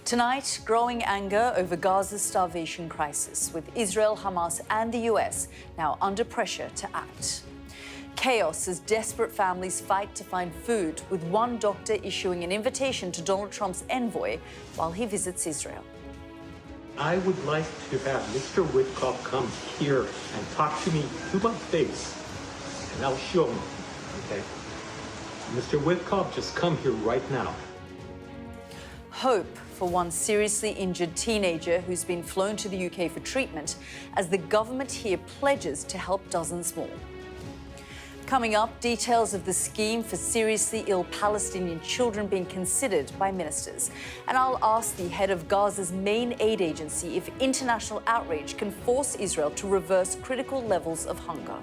Tonight, growing anger over Gaza's starvation crisis, with Israel, Hamas and the US now under pressure to act. Chaos as desperate families fight to find food, with one doctor issuing an invitation to Donald Trump's envoy while he visits Israel. I would like to have Mr. Witkoff come here and talk to me to my face, and I'll show him, okay? Mr. Witkoff, just come here right now. Hope for one seriously injured teenager who's been flown to the UK for treatment, as the government here pledges to help dozens more. Coming up, details of the scheme for seriously ill Palestinian children being considered by ministers. And I'll ask the head of Gaza's main aid agency if international outrage can force Israel to reverse critical levels of hunger.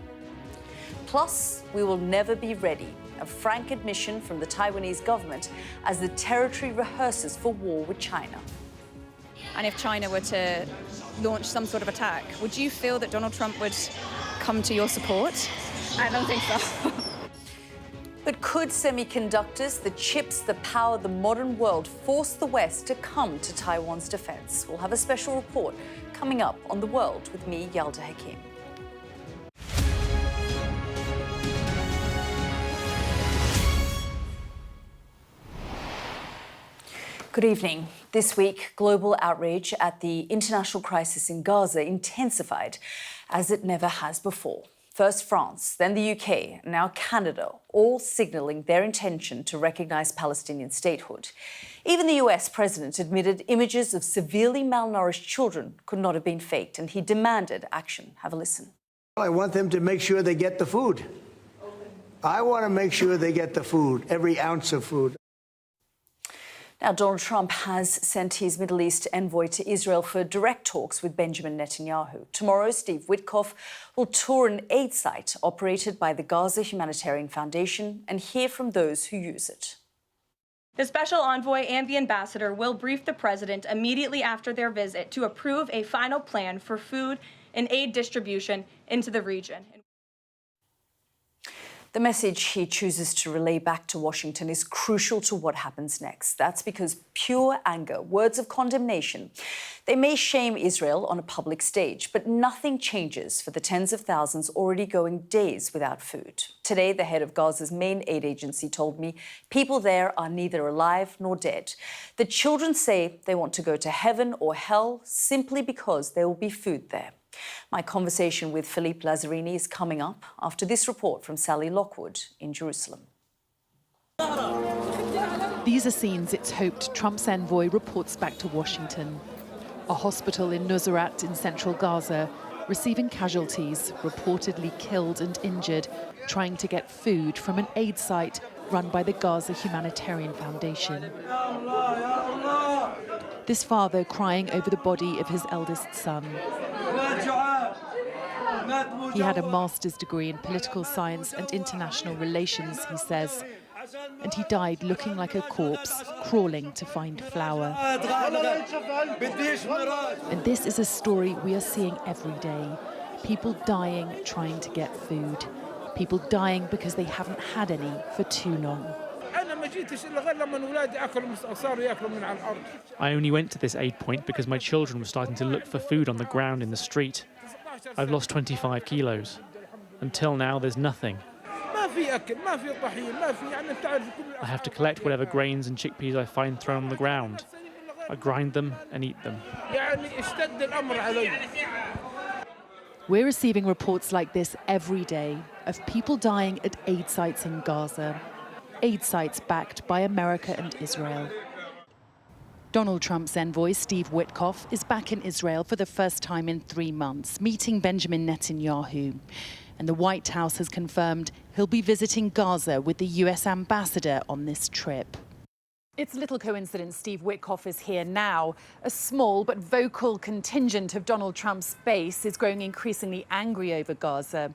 Plus, we will never be ready, a frank admission from the Taiwanese government as the territory rehearses for war with China. And if China were to launch some sort of attack, would you feel that Donald Trump would come to your support? I don't think so. But could semiconductors, the chips that power the modern world, force the West to come to Taiwan's defense? We'll have a special report coming up on The World with me, Yalda Hakim. Good evening. This week, global outrage at the international crisis in Gaza intensified as it never has before. First France, then the UK, now Canada, all signalling their intention to recognise Palestinian statehood. Even the US president admitted images of severely malnourished children could not have been faked, and he demanded action. Have a listen. I want them to make sure they get the food. I want to make sure they get the food, every ounce of food. Now, Donald Trump has sent his Middle East envoy to Israel for direct talks with Benjamin Netanyahu. Tomorrow, Steve Witkoff will tour an aid site operated by the Gaza Humanitarian Foundation and hear from those who use it. The special envoy and the ambassador will brief the president immediately after their visit to approve a final plan for food and aid distribution into the region. The message he chooses to relay back to Washington is crucial to what happens next. That's because pure anger, words of condemnation, they may shame Israel on a public stage, but nothing changes for the tens of thousands already going days without food. Today, the head of Gaza's main aid agency told me people there are neither alive nor dead. The children say they want to go to heaven or hell simply because there will be food there. My conversation with Philippe Lazzarini is coming up after this report from Sally Lockwood in Jerusalem. These are scenes it's hoped Trump's envoy reports back to Washington. A hospital in Nuseirat in central Gaza, receiving casualties, reportedly killed and injured, trying to get food from an aid site run by the Gaza Humanitarian Foundation. This father crying over the body of his eldest son. He had a master's degree in political science and international relations, he says, and he died looking like a corpse, crawling to find flour. And this is a story we are seeing every day. People dying trying to get food. People dying because they haven't had any for too long. I only went to this aid point because my children were starting to look for food on the ground in the street. I've lost 25 kilos. Until now, there's nothing. I have to collect whatever grains and chickpeas I find thrown on the ground. I grind them and eat them. We're receiving reports like this every day of people dying at aid sites in Gaza. Aid sites backed by America and Israel. Donald Trump's envoy, Steve Witkoff, is back in Israel for the first time in 3 months, meeting Benjamin Netanyahu. And the White House has confirmed he'll be visiting Gaza with the US ambassador on this trip. It's little coincidence Steve Witkoff is here now. A small but vocal contingent of Donald Trump's base is growing increasingly angry over Gaza.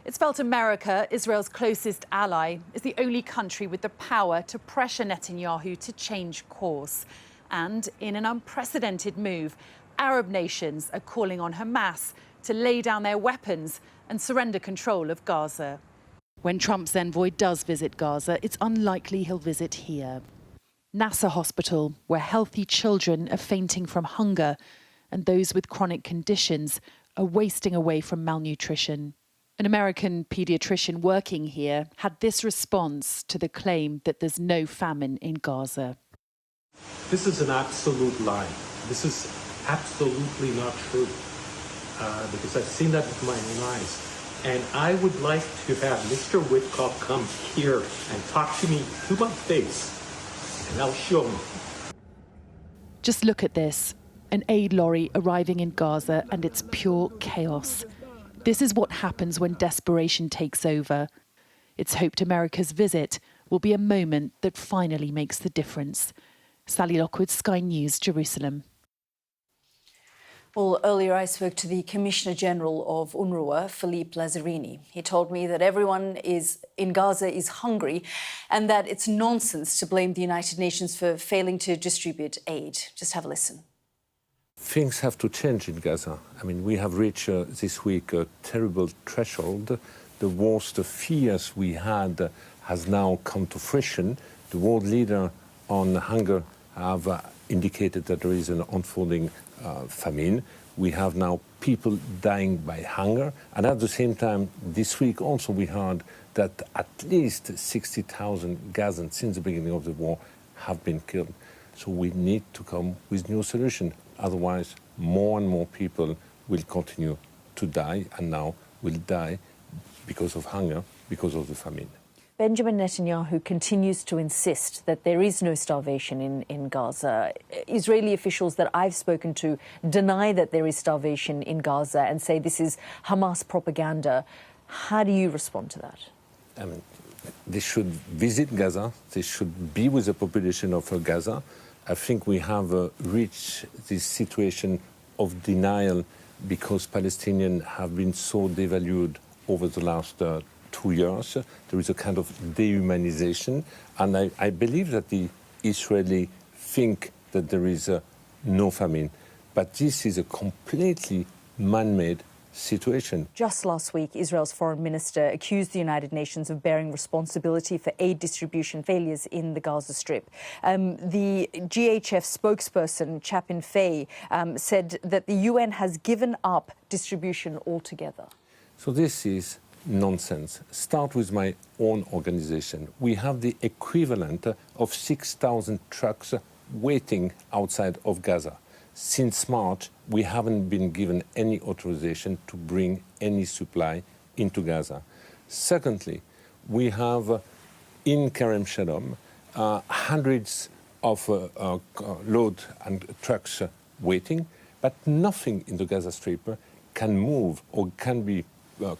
It's felt America, Israel's closest ally, is the only country with the power to pressure Netanyahu to change course. And in an unprecedented move, Arab nations are calling on Hamas to lay down their weapons and surrender control of Gaza. When Trump's envoy does visit Gaza, it's unlikely he'll visit here. Nasser Hospital, where healthy children are fainting from hunger and those with chronic conditions are wasting away from malnutrition. An American paediatrician working here had this response to the claim that there's no famine in Gaza. This is an absolute lie. This is absolutely not true, because I've seen that with my own eyes. And I would like to have Mr. Witkoff come here and talk to me to my face, and I'll show him. Just look at this. An aid lorry arriving in Gaza, and it's pure chaos. This is what happens when desperation takes over. It's hoped America's visit will be a moment that finally makes the difference. Sally Lockwood, Sky News, Jerusalem. Well, earlier I spoke to the Commissioner General of UNRWA, Philippe Lazzarini. He told me that everyone in Gaza is hungry and that it's nonsense to blame the United Nations for failing to distribute aid. Just have a listen. Things have to change in Gaza. I mean, we have reached this week a terrible threshold. The worst fears we had has now come to fruition. The world leader on hunger have indicated that there is an unfolding famine. We have now people dying by hunger. And at the same time, this week also we heard that at least 60,000 Gazans since the beginning of the war have been killed. So we need to come with new solutions. Otherwise, more and more people will continue to die, and now will die because of hunger, because of the famine. Benjamin Netanyahu continues to insist that there is no starvation in Gaza. Israeli officials that I've spoken to deny that there is starvation in Gaza and say this is Hamas propaganda. How do you respond to that? I mean, they should visit Gaza. They should be with the population of Gaza. I think we have reached this situation of denial because Palestinians have been so devalued over the last 2 years. There is a kind of dehumanization, and I believe that the Israelis think that there is no famine. But this is a completely man-made situation. Just last week, Israel's foreign minister accused the United Nations of bearing responsibility for aid distribution failures in the Gaza Strip. The GHF spokesperson, Chapin Fay, said that the UN has given up distribution altogether. So this is nonsense. Start with my own organization. We have the equivalent of 6,000 trucks waiting outside of Gaza. Since March, we haven't been given any authorization to bring any supply into Gaza. Secondly, we have in Kerem Shalom hundreds of load and trucks waiting, but nothing in the Gaza Strip can move or can be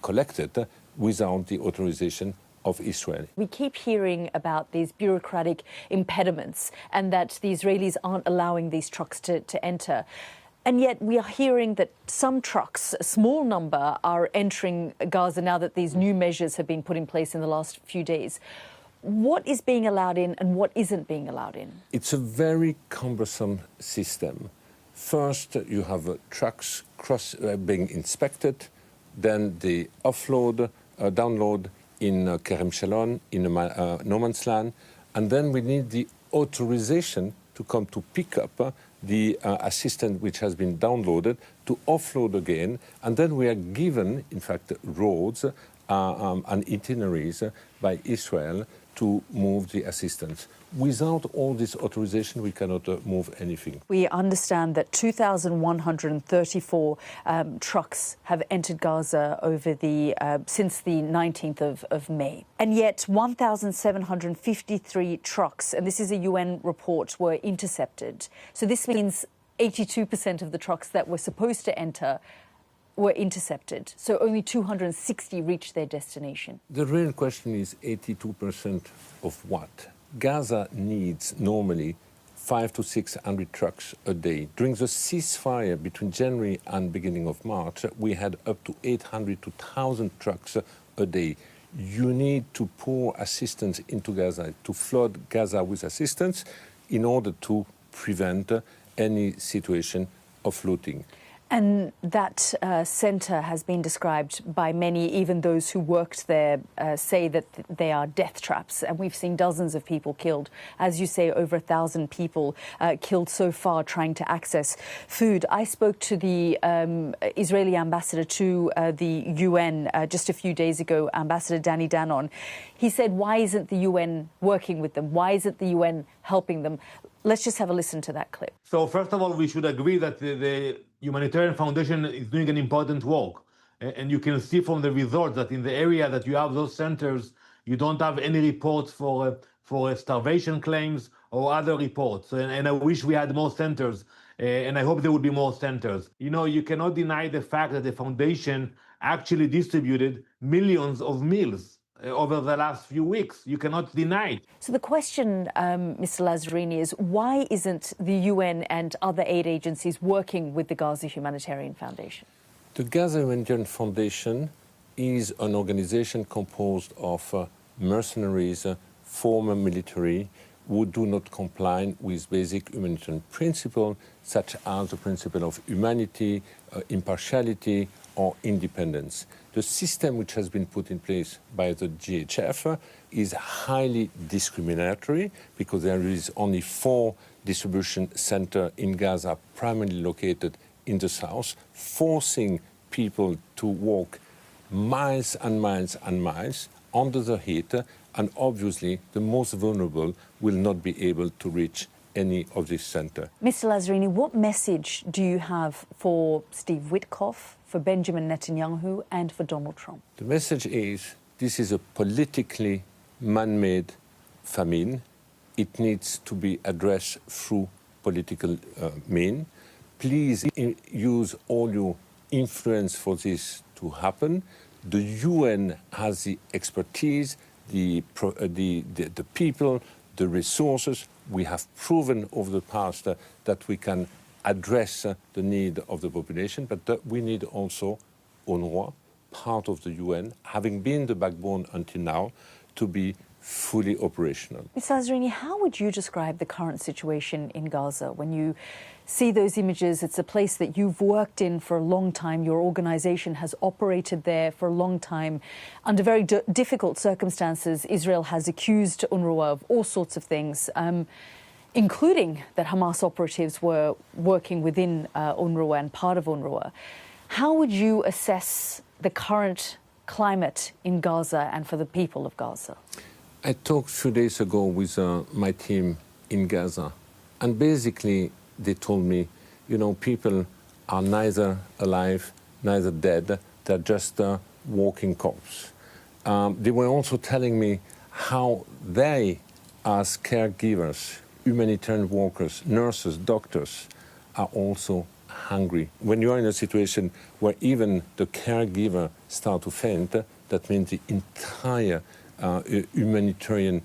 collected without the authorization of Israel. We keep hearing about these bureaucratic impediments and that the Israelis aren't allowing these trucks to enter. And yet we are hearing that some trucks, a small number, are entering Gaza now that these new measures have been put in place in the last few days. What is being allowed in and what isn't being allowed in? It's a very cumbersome system. First, you have trucks being inspected, then they offload, download in Kerem Shalom, in no man's land, and then we need the authorization to come to pick up the assistant which has been downloaded, to offload again, and then we are given, in fact, roads and itineraries by Israel to move the assistance. Without all this authorization, we cannot move anything. We understand that 2,134 trucks have entered Gaza over since the 19th of May. And yet 1,753 trucks, and this is a UN report, were intercepted. So this means 82% of the trucks that were supposed to enter were intercepted. So only 260 reached their destination. The real question is 82% of what? Gaza needs normally 500 to 600 trucks a day. During the ceasefire between January and beginning of March, we had up to 800 to 1,000 trucks a day. You need to pour assistance into Gaza, to flood Gaza with assistance in order to prevent any situation of looting. And that centre has been described by many, even those who worked there say that they are death traps. And we've seen dozens of people killed. As you say, over 1,000 people killed so far trying to access food. I spoke to the Israeli ambassador to the UN just a few days ago, Ambassador Danny Danon. He said, why isn't the UN working with them? Why isn't the UN helping them? Let's just have a listen to that clip. So first of all, we should agree that the Humanitarian Foundation is doing an important work. And you can see from the results that in the area that you have those centers, you don't have any reports for starvation claims or other reports. And I wish we had more centers, and I hope there would be more centers. You know, you cannot deny the fact that the foundation actually distributed millions of meals over the last few weeks. You cannot deny it. So the question, Mr. Lazzarini, is why isn't the UN and other aid agencies working with the Gaza Humanitarian Foundation? The Gaza Humanitarian Foundation is an organization composed of mercenaries, former military, who do not comply with basic humanitarian principles, such as the principle of humanity, impartiality, or independence. The system which has been put in place by the GHF is highly discriminatory because there is only 4 distribution centers in Gaza, primarily located in the south, forcing people to walk miles and miles and miles under the heat, and obviously the most vulnerable will not be able to reach any of this centre. Mr. Lazzarini, what message do you have for Steve Witkoff, for Benjamin Netanyahu and for Donald Trump? The message is this is a politically man-made famine. It needs to be addressed through political means. Please use all your influence for this to happen. The UN has the expertise, the people, the resources. We have proven over the past that we can address the need of the population, but we need also UNRWA, part of the UN, having been the backbone until now, to be fully operational. Ms. Lazzarini, how would you describe the current situation in Gaza? When you see those images, it's a place that you've worked in for a long time. Your organization has operated there for a long time. Under very difficult circumstances, Israel has accused UNRWA of all sorts of things, including that Hamas operatives were working within UNRWA and part of UNRWA. How would you assess the current climate in Gaza and for the people of Gaza? I talked a few days ago with my team in Gaza, and basically they told me, you know, people are neither alive, neither dead, they're just walking corpse. They were also telling me how they, as caregivers, humanitarian workers, nurses, doctors, are also hungry. When you are in a situation where even the caregiver starts to faint, that means the entire humanitarian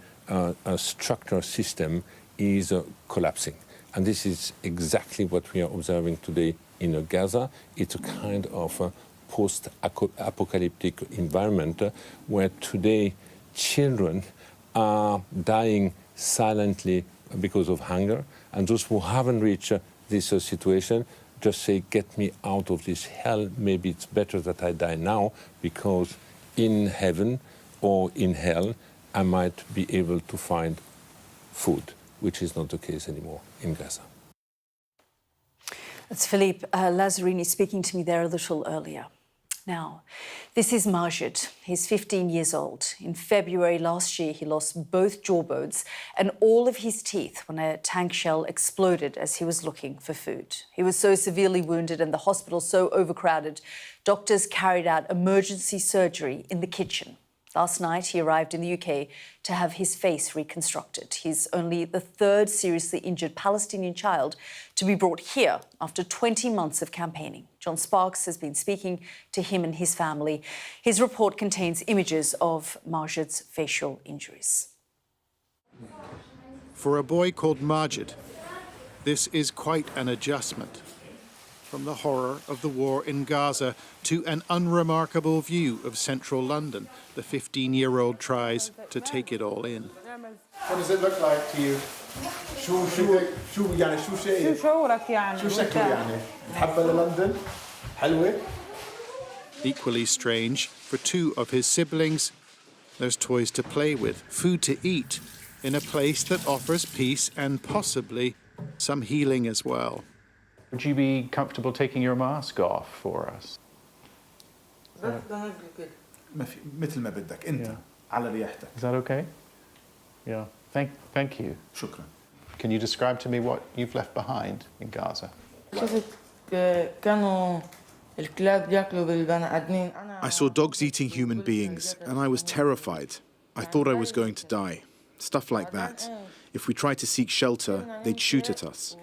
structure system is collapsing. And this is exactly what we are observing today in Gaza. It's a kind of post-apocalyptic environment where today children are dying silently because of hunger. And those who haven't reached this situation just say, get me out of this hell. Maybe it's better that I die now, because in heaven or in hell, I might be able to find food, which is not the case anymore in Gaza. That's Philippe Lazzarini speaking to me there a little earlier. Now, this is Majid. He's 15 years old. In February last year, he lost both jawbones and all of his teeth when a tank shell exploded as he was looking for food. He was so severely wounded and the hospital so overcrowded, doctors carried out emergency surgery in the kitchen. Last night, he arrived in the UK to have his face reconstructed. He's only the 3rd seriously injured Palestinian child to be brought here after 20 months of campaigning. John Sparks has been speaking to him and his family. His report contains images of Majid's facial injuries. For a boy called Majid, this is quite an adjustment. From the horror of the war in Gaza to an unremarkable view of central London, the 15-year-old tries to take it all in. What does it look like to you? شو يعني شو شايف؟ شو شعورك يعني؟ شو شكله يعني؟ تحبها للندن؟ حلوة؟ Equally strange, for two of his siblings, there's toys to play with, food to eat, in a place that offers peace and possibly some healing as well. Would you be comfortable taking your mask off for us? مثل ما بدك أنت على ريحتك. Is that okay? Yeah. Thank you. شكرا. Can you describe to me what you've left behind in Gaza? I saw dogs eating human beings, and I was terrified. I thought I was going to die. Stuff like that. If we tried to seek shelter, they'd shoot at us.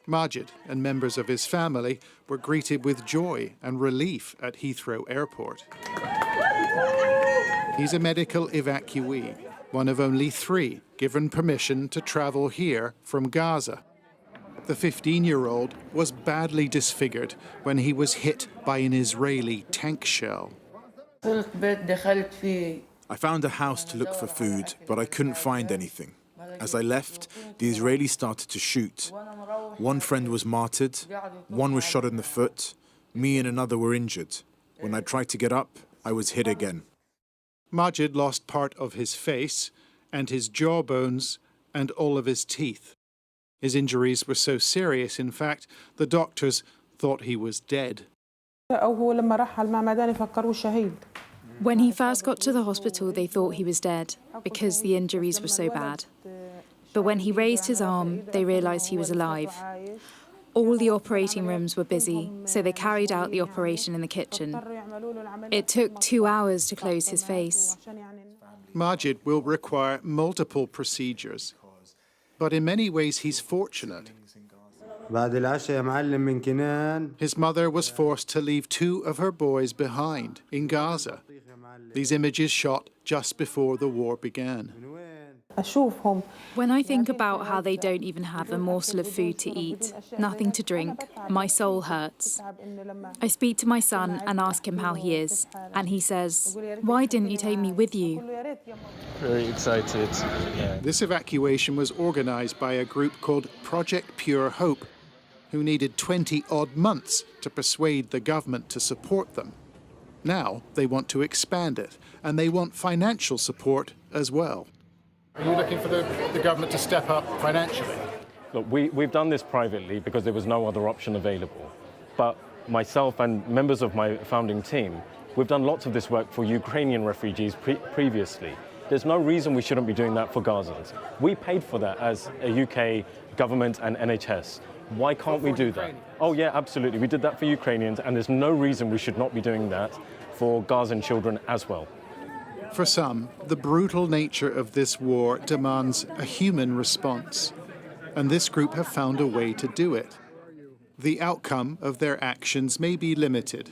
Majid and members of his family were greeted with joy and relief at Heathrow Airport. He's a medical evacuee, one of only 3 given permission to travel here from Gaza. The 15-year-old was badly disfigured when he was hit by an Israeli tank shell. I found a house to look for food, but I couldn't find anything. As I left, the Israelis started to shoot. One friend was martyred, one was shot in the foot, me and another were injured. When I tried to get up, I was hit again. Majid lost part of his face and his jawbones and all of his teeth. His injuries were so serious, in fact, the doctors thought he was dead. When he first got to the hospital, they thought he was dead because the injuries were so bad. But when he raised his arm, they realised he was alive. All the operating rooms were busy, so they carried out the operation in the kitchen. It took 2 hours to close his face. Majid will require multiple procedures, but in many ways he's fortunate. His mother was forced to leave 2 of her boys behind in Gaza. These images shot just before the war began. When I think about how they don't even have a morsel of food to eat, nothing to drink, my soul hurts. I speak to my son and ask him how he is, and he says, "Why didn't you take me with you?" Very excited. This evacuation was organised by a group called Project Pure Hope, who needed 20-odd months to persuade the government to support them. Now they want to expand it, and they want financial support as well. Are you looking for the government to step up financially? Look, we've done this privately because there was no other option available. But myself and members of my founding team, we've done lots of this work for Ukrainian refugees previously. There's no reason we shouldn't be doing that for Gazans. We paid for that as a UK government and NHS. Why can't we do that? Oh yeah, absolutely. We did that for Ukrainians, and there's no reason we should not be doing that for Gazan children as well. For some, the brutal nature of this war demands a human response, and this group have found a way to do it. The outcome of their actions may be limited,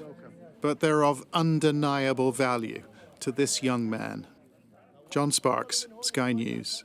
but they're of undeniable value to this young man. John Sparks, Sky News.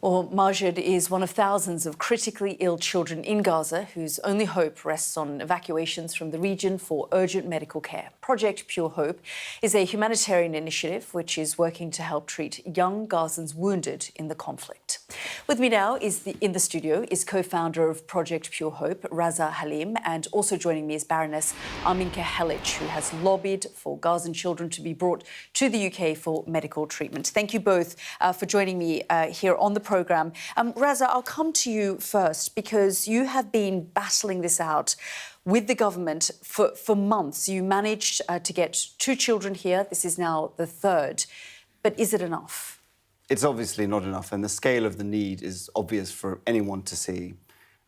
Well, Majid is one of thousands of critically ill children in Gaza whose only hope rests on evacuations from the region for urgent medical care. Project Pure Hope is a humanitarian initiative which is working to help treat young Gazans wounded in the conflict. With me now in the studio is co-founder of Project Pure Hope, Yalda Hakim, and also joining me is Baroness Aminka Helic, who has lobbied for Gazan children to be brought to the UK for medical treatment. Thank you both for joining me here on the programme. Yalda, I'll come to you first because you have been battling this out with the government for months. You managed to get 2 children here. This is now the 3rd. But is it enough? It's obviously not enough, and the scale of the need is obvious for anyone to see.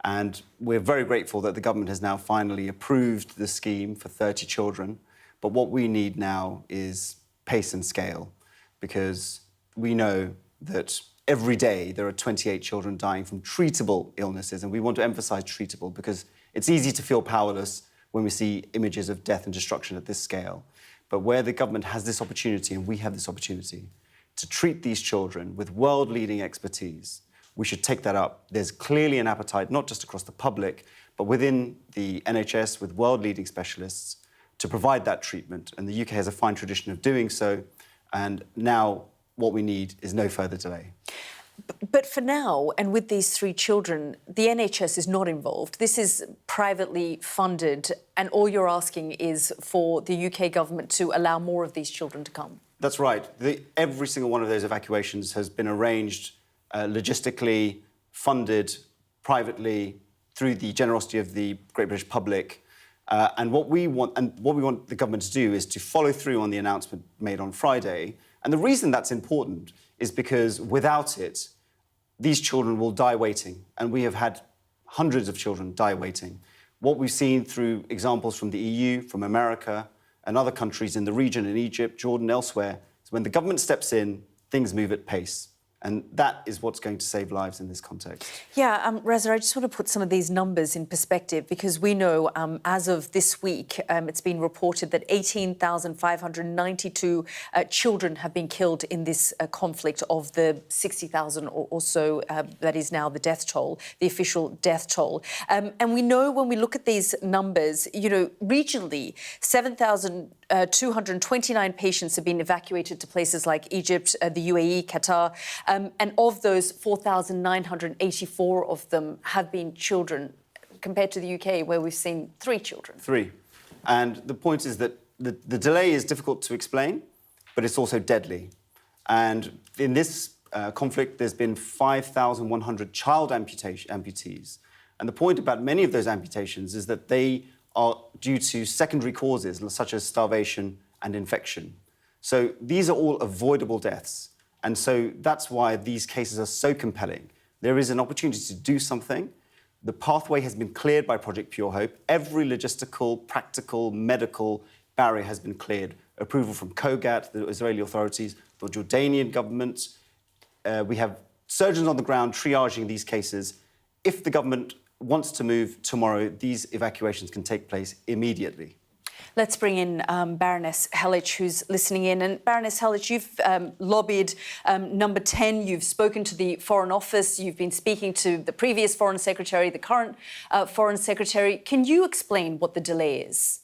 And we're very grateful that the government has now finally approved the scheme for 30 children. But what we need now is pace and scale, because we know that every day there are 28 children dying from treatable illnesses, and we want to emphasise treatable because it's easy to feel powerless when we see images of death and destruction at this scale. But where the government has this opportunity, and we have this opportunity, to treat these children with world-leading expertise, we should take that up. There's clearly an appetite, not just across the public, but within the NHS with world-leading specialists to provide that treatment. And the UK has a fine tradition of doing so. And now what we need is no further delay. But for now, and with these 3 children, the NHS is not involved. This is privately funded, and all you're asking is for the UK government to allow more of these children to come. That's right. Every single one of those evacuations has been arranged logistically, funded privately through the generosity of the Great British public. And what we want the government to do is to follow through on the announcement made on Friday. And the reason that's important is because without it, these children will die waiting. And we have had hundreds of children die waiting. What we've seen through examples from the EU, from America, and other countries in the region, in Egypt, Jordan, elsewhere, is when the government steps in, things move at pace. And that is what's going to save lives in this context. Yeah, Reza, I just want to put some of these numbers in perspective, because we know as of this week, it's been reported that 18,592 children have been killed in this conflict of the 60,000 or so that is now the death toll, the official death toll. And we know when we look at these numbers, you know, regionally, 7,229 patients have been evacuated to places like Egypt, the UAE, Qatar. And of those, 4,984 of them have been children, compared to the UK, where we've seen 3 children. 3. And the point is that the delay is difficult to explain, but it's also deadly. And in this conflict, there's been 5,100 child amputees. And the point about many of those amputations is that they are due to secondary causes, such as starvation and infection. So these are all avoidable deaths. And so that's why these cases are so compelling. There is an opportunity to do something. The pathway has been cleared by Project Pure Hope. Every logistical, practical, medical barrier has been cleared. Approval from COGAT, the Israeli authorities, the Jordanian government. We have surgeons on the ground triaging these cases. If the government wants to move tomorrow, these evacuations can take place immediately. Let's bring in Baroness Helich, who's listening in. And Baroness Helich, you've lobbied Number 10. You've spoken to the Foreign Office. You've been speaking to the previous Foreign Secretary, the current Foreign Secretary. Can you explain what the delay is?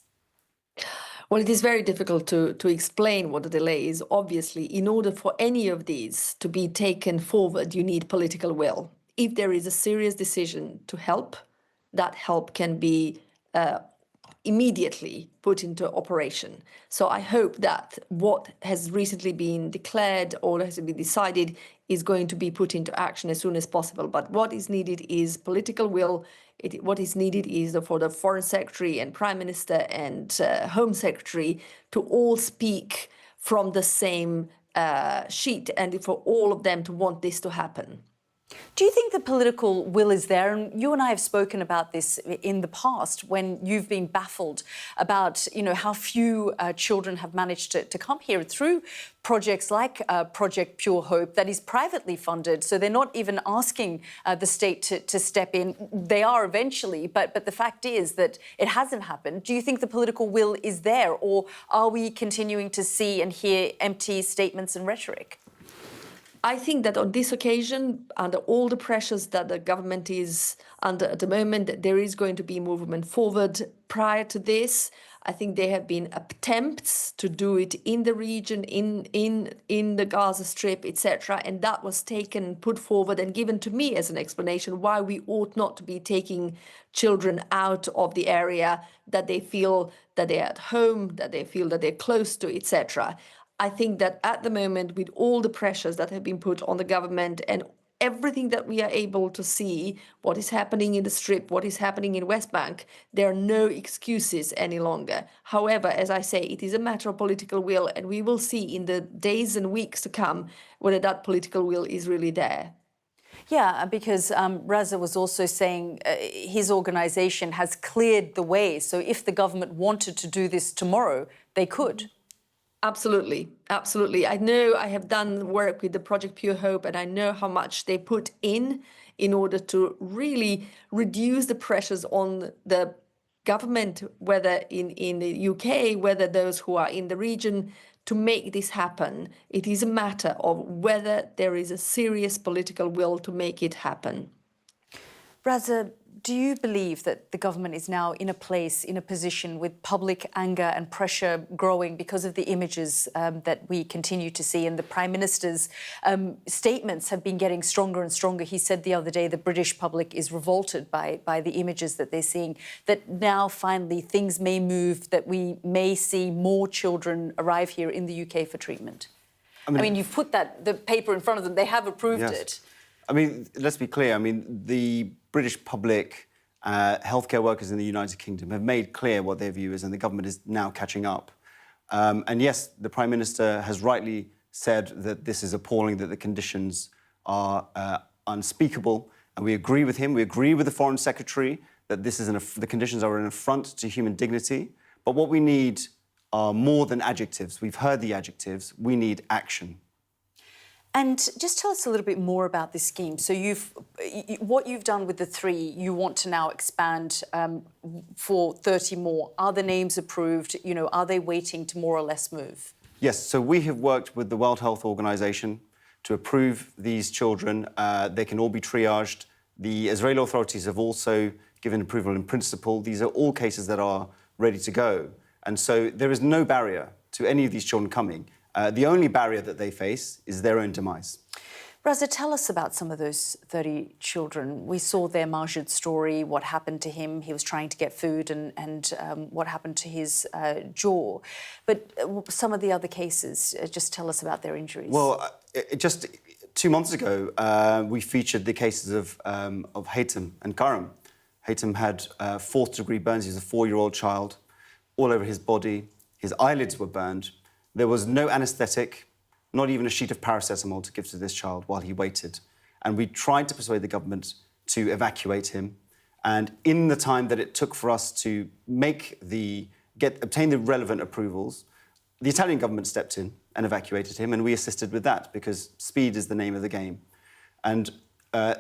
Well, it is very difficult to explain what the delay is. Obviously, in order for any of these to be taken forward, you need political will. If there is a serious decision to help, that help can be immediately put into operation. So I hope that what has recently been declared or has been decided is going to be put into action as soon as possible. But what is needed is political will. What is needed is for the Foreign Secretary and Prime Minister and Home Secretary to all speak from the same sheet, and for all of them to want this to happen. Do you think the political will is there? And you and I have spoken about this in the past when you've been baffled about, you know, how few children have managed to come here through projects like Project Pure Hope that is privately funded. So they're not even asking the state to step in. They are eventually, but the fact is that it hasn't happened. Do you think the political will is there, or are we continuing to see and hear empty statements and rhetoric? I think that on this occasion, under all the pressures that the government is under at the moment, there is going to be movement forward. Prior to this, I think there have been attempts to do it in the region, in the Gaza Strip, etc. And that was taken, put forward and given to me as an explanation why we ought not to be taking children out of the area that they feel that they're at home, that they feel that they're close to, etc. I think that at the moment, with all the pressures that have been put on the government and everything that we are able to see, what is happening in the Strip, what is happening in West Bank, there are no excuses any longer. However, as I say, it is a matter of political will, and we will see in the days and weeks to come whether that political will is really there. Yeah, because Reza was also saying his organisation has cleared the way. So if the government wanted to do this tomorrow, they could. Absolutely, absolutely. I know I have done work with the Project Pure Hope, and I know how much they put in order to really reduce the pressures on the government, whether in the UK, whether those who are in the region, to make this happen. It is a matter of whether there is a serious political will to make it happen. Reza, Do you believe that the government is now in a place, in a position with public anger and pressure growing because of the images that we continue to see? And the Prime Minister's statements have been getting stronger and stronger. He said the other day the British public is revolted by the images that they're seeing, that now finally things may move, that we may see more children arrive here in the UK for treatment. I mean you've put the paper in front of them. They have approved it. I mean, let's be clear. I mean, the British public, healthcare workers in the United Kingdom have made clear what their view is, and the government is now catching up. And yes, the Prime Minister has rightly said that this is appalling, that the conditions are unspeakable, and we agree with him. We agree with the Foreign Secretary that the conditions are an affront to human dignity. But what we need are more than adjectives. We've heard the adjectives. We need action. And just tell us a little bit more about this scheme. So what you've done with the 3, you want to now expand for 30 more. Are the names approved? You know, are they waiting to more or less move? Yes, so we have worked with the World Health Organization to approve these children. They can all be triaged. The Israeli authorities have also given approval in principle. These are all cases that are ready to go. And so there is no barrier to any of these children coming. The only barrier that they face is their own demise. Raza, tell us about some of those 30 children. We saw their Majid story, what happened to him. He was trying to get food and what happened to his jaw. But some of the other cases, just tell us about their injuries. Well, just 2 months ago, we featured the cases of Hatem and Karam. Hatem had 4th-degree burns. He was a 4-year-old child, all over his body. His eyelids were burned. There was no anaesthetic, not even a sheet of paracetamol to give to this child while he waited. And we tried to persuade the government to evacuate him. And in the time that it took for us to obtain the relevant approvals, the Italian government stepped in and evacuated him, and we assisted with that because speed is the name of the game. And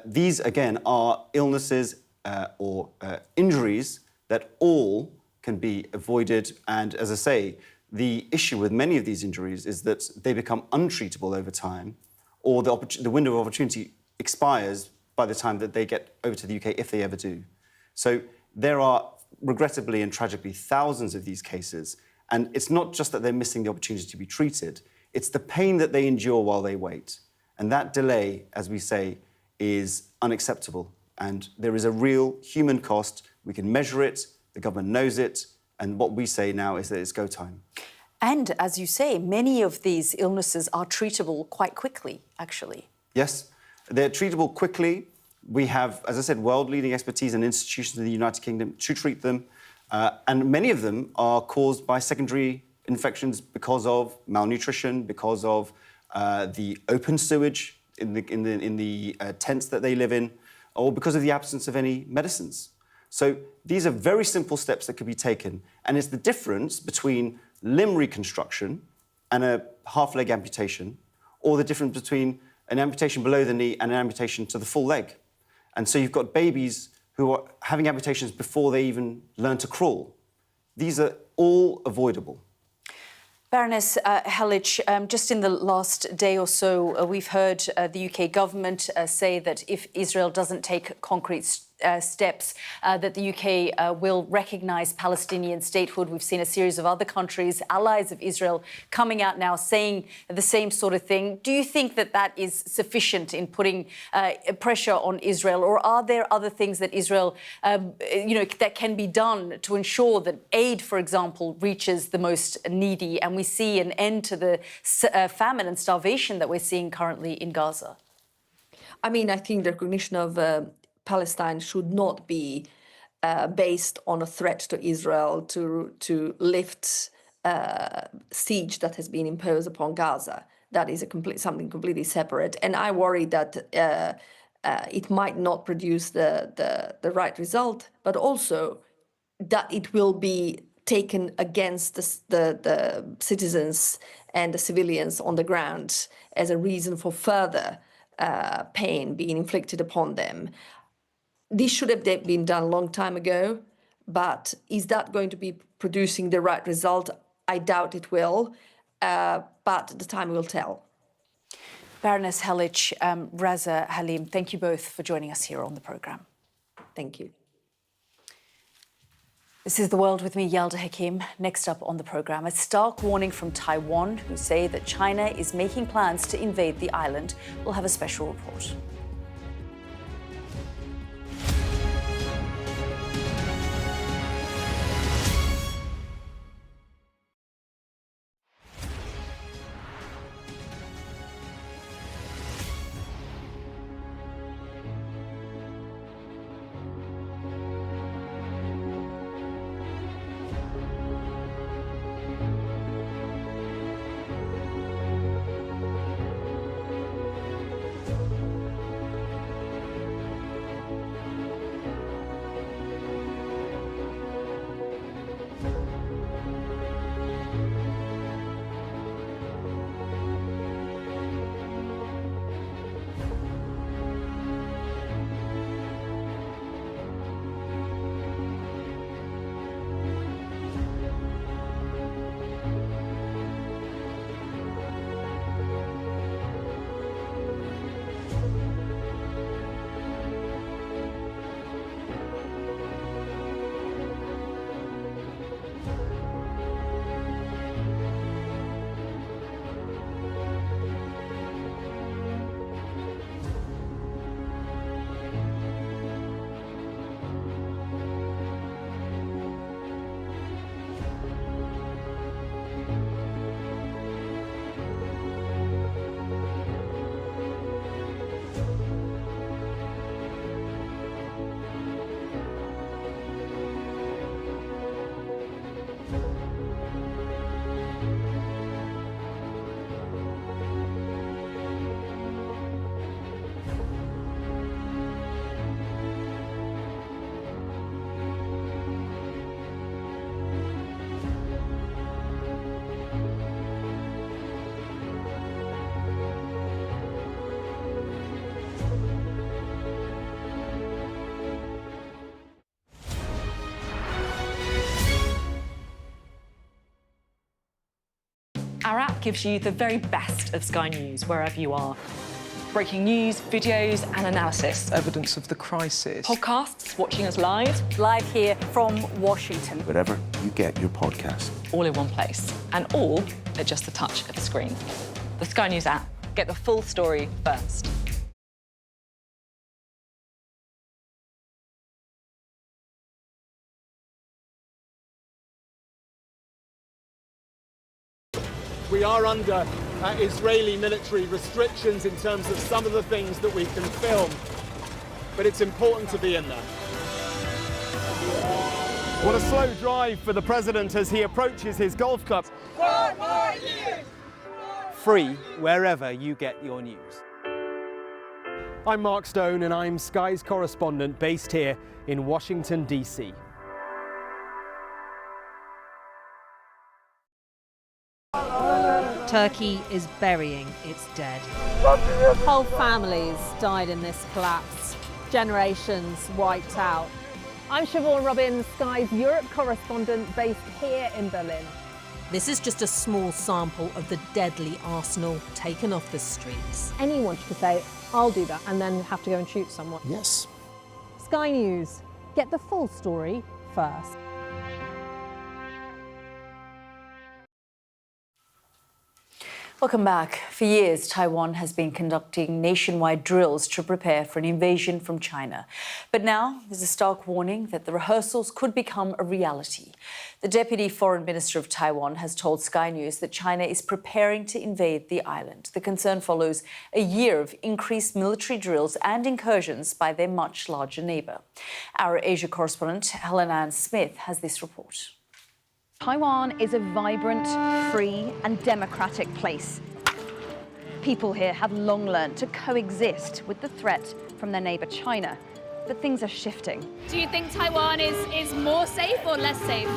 these, again, are illnesses or injuries that all can be avoided. And as I say, the issue with many of these injuries is that they become untreatable over time, or the window of opportunity expires by the time that they get over to the UK, if they ever do. So there are, regrettably and tragically, thousands of these cases. And it's not just that they're missing the opportunity to be treated, it's the pain that they endure while they wait. And that delay, as we say, is unacceptable. And there is a real human cost. We can measure it, the government knows it, and what we say now is that it's go time. And, as you say, many of these illnesses are treatable quite quickly, actually. Yes, they're treatable quickly. We have, as I said, world-leading expertise and institutions in the United Kingdom to treat them. And many of them are caused by secondary infections because of malnutrition, because of the open sewage in the tents that they live in, or because of the absence of any medicines. So these are very simple steps that could be taken. And it's the difference between limb reconstruction and a half-leg amputation, or the difference between an amputation below the knee and an amputation to the full leg. And so you've got babies who are having amputations before they even learn to crawl. These are all avoidable. Baroness Halic, just in the last day or so, we've heard the UK government say that if Israel doesn't take concrete steps, that the UK will recognise Palestinian statehood. We've seen a series of other countries, allies of Israel, coming out now saying the same sort of thing. Do you think that that is sufficient in putting pressure on Israel, or are there other things that Israel, that can be done to ensure that aid, for example, reaches the most needy, and we see an end to the famine and starvation that we're seeing currently in Gaza? I mean, I think the recognition of Palestine should not be based on a threat to Israel to lift siege that has been imposed upon Gaza. That is something completely separate. And I worry that it might not produce the right result, but also that it will be taken against the citizens and the civilians on the ground as a reason for further pain being inflicted upon them. This should have been done a long time ago, but is that going to be producing the right result? I doubt it will, but the time will tell. Baroness Halic, Raza Halim, thank you both for joining us here on the programme. Thank you. This is The World with me, Yalda Hakim. Next up on the programme, a stark warning from Taiwan, who say that China is making plans to invade the island. We'll have a special report. Our app gives you the very best of Sky News wherever you are. Breaking news, videos and analysis. Evidence of the crisis. Podcasts, watching us live. Live here from Washington. Wherever you get your podcast. All in one place. And all at just the touch of a screen. The Sky News app. Get the full story first. We are under Israeli military restrictions in terms of some of the things that we can film, but it's important to be in there. What a slow drive for the president as he approaches his golf club. 4 more years! Free wherever you get your news. I'm Mark Stone and I'm Sky's correspondent based here in Washington, D.C. Turkey is burying its dead. Whole families died in this collapse. Generations wiped out. I'm Siobhan Robbins, Sky's Europe correspondent based here in Berlin. This is just a small sample of the deadly arsenal taken off the streets. Anyone could say, I'll do that, and then have to go and shoot someone. Yes. Sky News, get the full story first. Welcome back. For years, Taiwan has been conducting nationwide drills to prepare for an invasion from China. But now there's a stark warning that the rehearsals could become a reality. The Deputy Foreign Minister of Taiwan has told Sky News that China is preparing to invade the island. The concern follows a year of increased military drills and incursions by their much larger neighbour. Our Asia correspondent, Helen Ann Smith, has this report. Taiwan is a vibrant, free and democratic place. People here have long learned to coexist with the threat from their neighbour China, but things are shifting. Do you think Taiwan is more safe or less safe?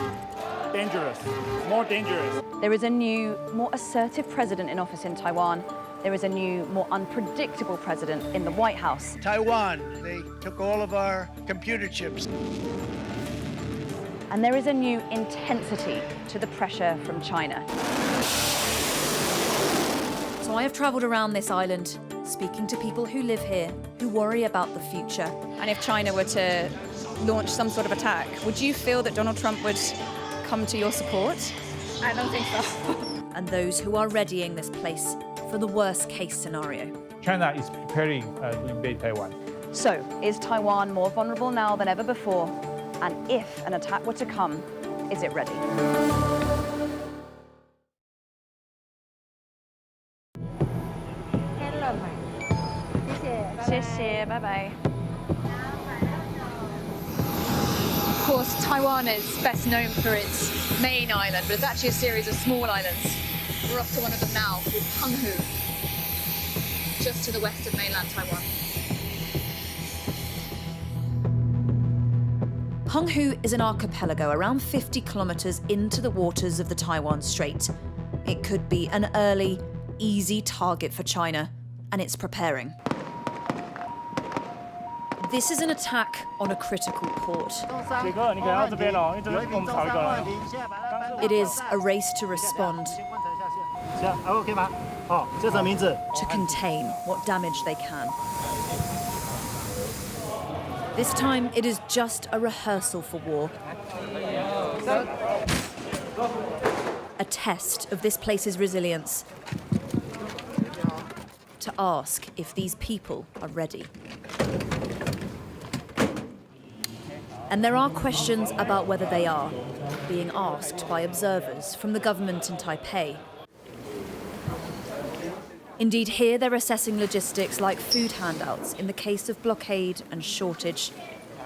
Dangerous, more dangerous. There is a new, more assertive president in office in Taiwan. There is a new, more unpredictable president in the White House. Taiwan, they took all of our computer chips. And there is a new intensity to the pressure from China. So I have travelled around this island, speaking to people who live here, who worry about the future. And if China were to launch some sort of attack, would you feel that Donald Trump would come to your support? I don't think so. And those who are readying this place for the worst case scenario. China is preparing to invade Taiwan. So, is Taiwan more vulnerable now than ever before? And if an attack were to come, is it ready? Bye bye. Of course, Taiwan is best known for its main island, but it's actually a series of small islands. We're off to one of them now, called Penghu, just to the west of mainland Taiwan. Penghu is an archipelago around 50 kilometers into the waters of the Taiwan Strait. It could be an early, easy target for China, and it's preparing. This is an attack on a critical port. It is a race to respond, to contain what damage they can. This time, it is just a rehearsal for war. A test of this place's resilience. To ask if these people are ready. And there are questions about whether they are, being asked by observers from the government in Taipei. Indeed, here they're assessing logistics like food handouts in the case of blockade and shortage.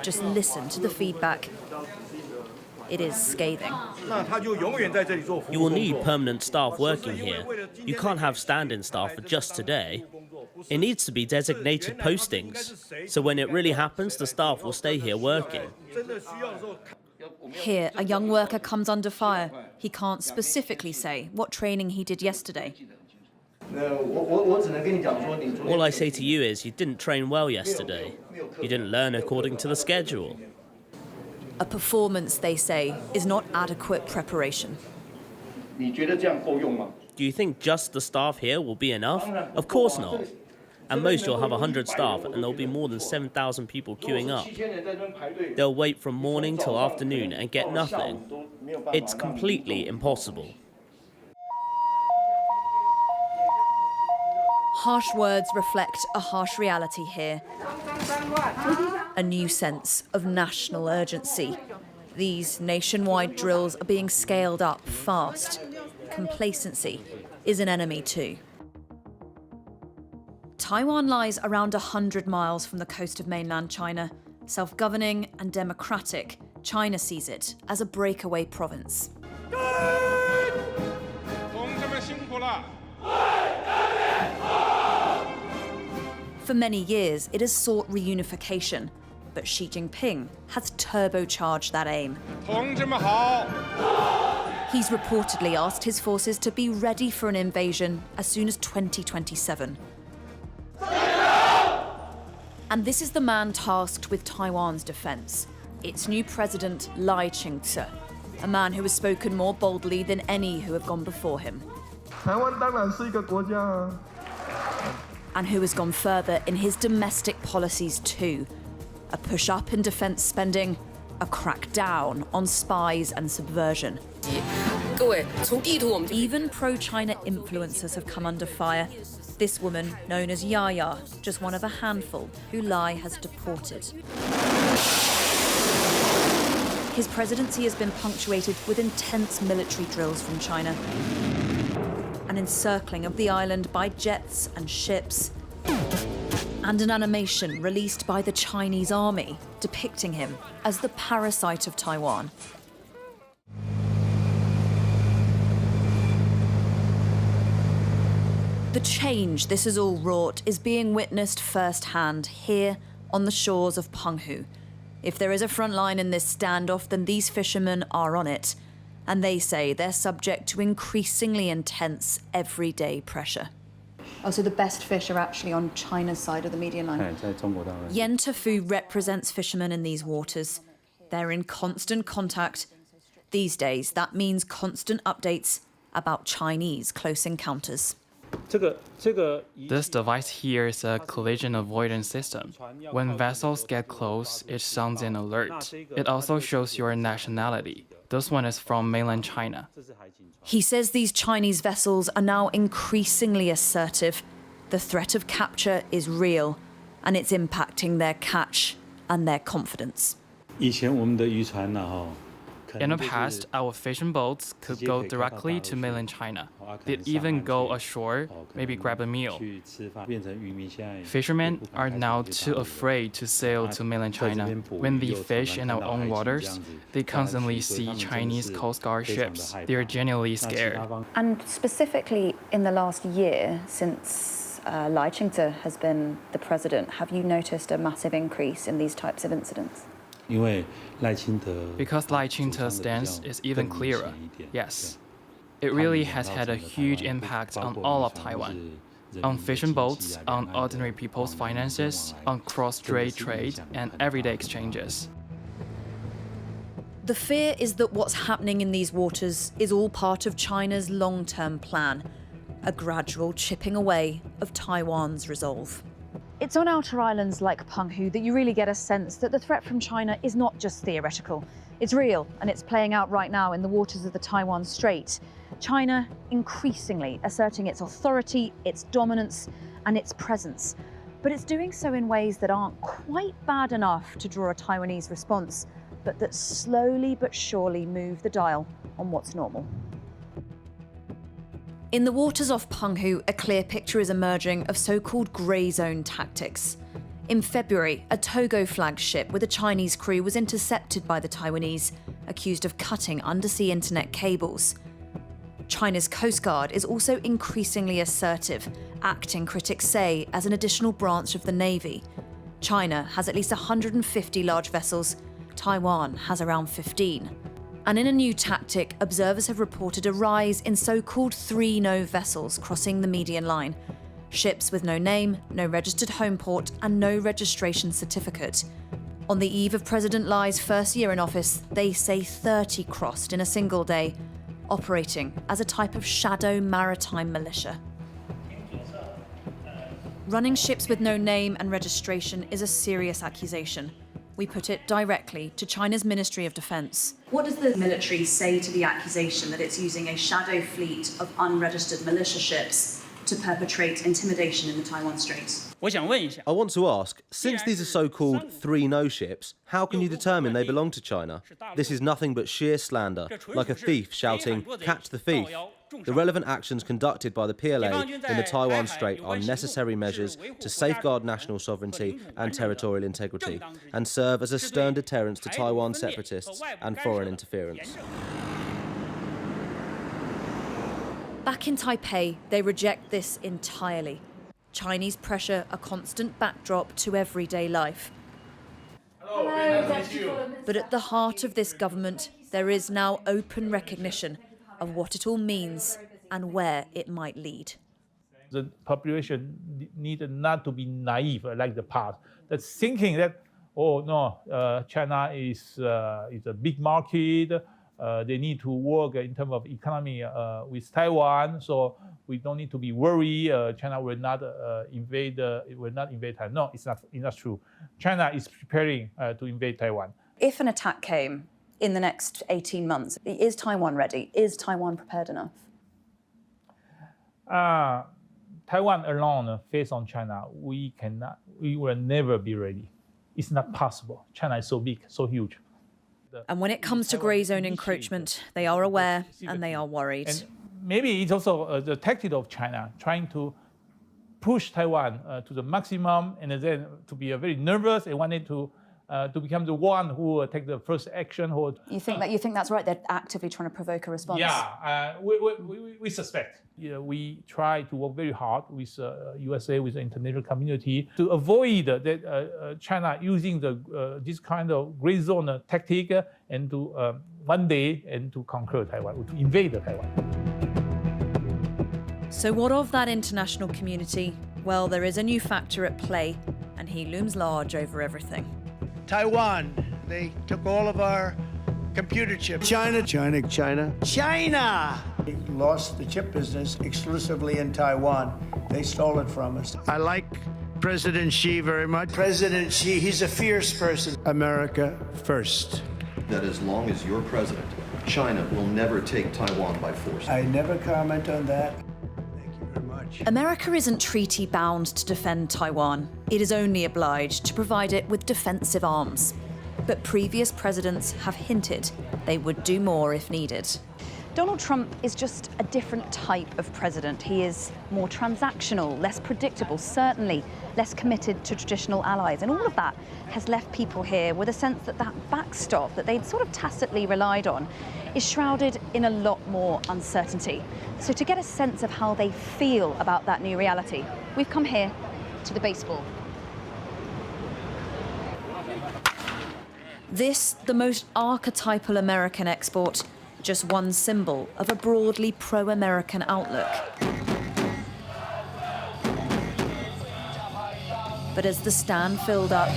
Just listen to the feedback. It is scathing. You will need permanent staff working here. You can't have stand-in staff for just today. It needs to be designated postings, so when it really happens, the staff will stay here working. Here, a young worker comes under fire. He can't specifically say what training he did yesterday. All I say to you is you didn't train well yesterday. You didn't learn according to the schedule. A performance, they say, is not adequate preparation. Do you think just the staff here will be enough? Of course not. At most you'll have 100 staff and there'll be more than 7,000 people queuing up. They'll wait from morning till afternoon and get nothing. It's completely impossible. Harsh words reflect a harsh reality here. A new sense of national urgency. These nationwide drills are being scaled up fast. Complacency is an enemy too. Taiwan lies around 100 miles from the coast of mainland China. Self-governing and democratic, China sees it as a breakaway province. For many years, it has sought reunification, but Xi Jinping has turbocharged that aim. He's reportedly asked his forces to be ready for an invasion as soon as 2027. And this is the man tasked with Taiwan's defense, its new president, Lai Ching-te, a man who has spoken more boldly than any who have gone before him. And who has gone further in his domestic policies too. A push-up in defense spending, a crackdown on spies and subversion. Even pro-China influencers have come under fire. This woman, known as Yaya, just one of a handful who Lai has deported. His presidency has been punctuated with intense military drills from China. An encircling of the island by jets and ships, and an animation released by the Chinese army depicting him as the parasite of Taiwan. The change this has all wrought is being witnessed firsthand here on the shores of Penghu. If there is a front line in this standoff, then these fishermen are on it. And they say they're subject to increasingly intense, everyday pressure. Oh, so the best fish are actually on China's side of the median line? Yen Tafu represents fishermen in these waters. They're in constant contact. These days, that means constant updates about Chinese close encounters. This device here is a collision avoidance system. When vessels get close, it sounds an alert. It also shows your nationality. This one is from mainland China. He says these Chinese vessels are now increasingly assertive. The threat of capture is real, and it's impacting their catch and their confidence. In the past, our fishing boats could go directly to mainland China. They'd even go ashore, maybe grab a meal. Fishermen are now too afraid to sail to mainland China. When they fish in our own waters, they constantly see Chinese Coast Guard ships. They're genuinely scared. And specifically in the last year, since Lai Ching-te has been the president, have you noticed a massive increase in these types of incidents? Because Lai Ching-te's stance is even clearer, yes. It really has had a huge impact on all of Taiwan. On fishing boats, on ordinary people's finances, on cross-strait trade, and everyday exchanges. The fear is that what's happening in these waters is all part of China's long-term plan, a gradual chipping away of Taiwan's resolve. It's on outer islands like Penghu that you really get a sense that the threat from China is not just theoretical. It's real, and it's playing out right now in the waters of the Taiwan Strait. China increasingly asserting its authority, its dominance, and its presence. But it's doing so in ways that aren't quite bad enough to draw a Taiwanese response, but that slowly but surely move the dial on what's normal. In the waters off Penghu, a clear picture is emerging of so-called grey zone tactics. In February, a Togo flagged ship with a Chinese crew was intercepted by the Taiwanese, accused of cutting undersea internet cables. China's Coast Guard is also increasingly assertive, acting, critics say, as an additional branch of the Navy. China has at least 150 large vessels. Taiwan has around 15. And in a new tactic, observers have reported a rise in so-called 3-no vessels crossing the median line. Ships with no name, no registered home port, and no registration certificate. On the eve of President Lai's first year in office, they say 30 crossed in a single day, operating as a type of shadow maritime militia. Running ships with no name and registration is a serious accusation. We put it directly to China's Ministry of Defense. What does the military say to the accusation that it's using a shadow fleet of unregistered militia ships to perpetrate intimidation in the Taiwan Strait? I want to ask, since these are so-called 3-no ships, how can you determine they belong to China? This is nothing but sheer slander, like a thief shouting, "Catch the thief." The relevant actions conducted by the PLA in the Taiwan Strait are necessary measures to safeguard national sovereignty and territorial integrity, and serve as a stern deterrent to Taiwan separatists and foreign interference. Back in Taipei, they reject this entirely. Chinese pressure a constant backdrop to everyday life. But at the heart of this government, there is now open recognition of what it all means and where it might lead. The population needed not to be naive like the past. That's thinking that, oh no, China is a big market. They need to work in terms of economy with Taiwan, so we don't need to be worried. China will not invade. It will not invade Taiwan. No, it's not true. China is preparing to invade Taiwan. If an attack came in the next 18 months, is Taiwan ready? Is Taiwan prepared enough? Taiwan alone, faced on China, we will never be ready. It's not possible. China is so big, so huge. And when it comes to grey zone encroachment, they are aware and they are worried. And maybe it's also the tactic of China, trying to push Taiwan to the maximum, and then to be very nervous and wanted to become the one who will take the first action. You think that's right? They're actively trying to provoke a response. Yeah, we suspect. Yeah, we try to work very hard with USA, with the international community, to avoid that China using this kind of gray zone tactic and to one day and to conquer Taiwan, to invade Taiwan. So what of that international community? Well, there is a new factor at play, and he looms large over everything. Taiwan, they took all of our computer chips. China. We lost the chip business exclusively in Taiwan. They stole it from us. I like President Xi very much. President Xi, he's a fierce person. America first. That as long as you're president, China will never take Taiwan by force. I never comment on that. America isn't treaty bound to defend Taiwan. It is only obliged to provide it with defensive arms. But previous presidents have hinted they would do more if needed. Donald Trump is just a different type of president. He is more transactional, less predictable, certainly less committed to traditional allies. And all of that has left people here with a sense that that backstop that they'd sort of tacitly relied on is shrouded in a lot more uncertainty. So to get a sense of how they feel about that new reality, we've come here to the baseball. This, the most archetypal American export, just one symbol of a broadly pro-American outlook. But as the stand filled up,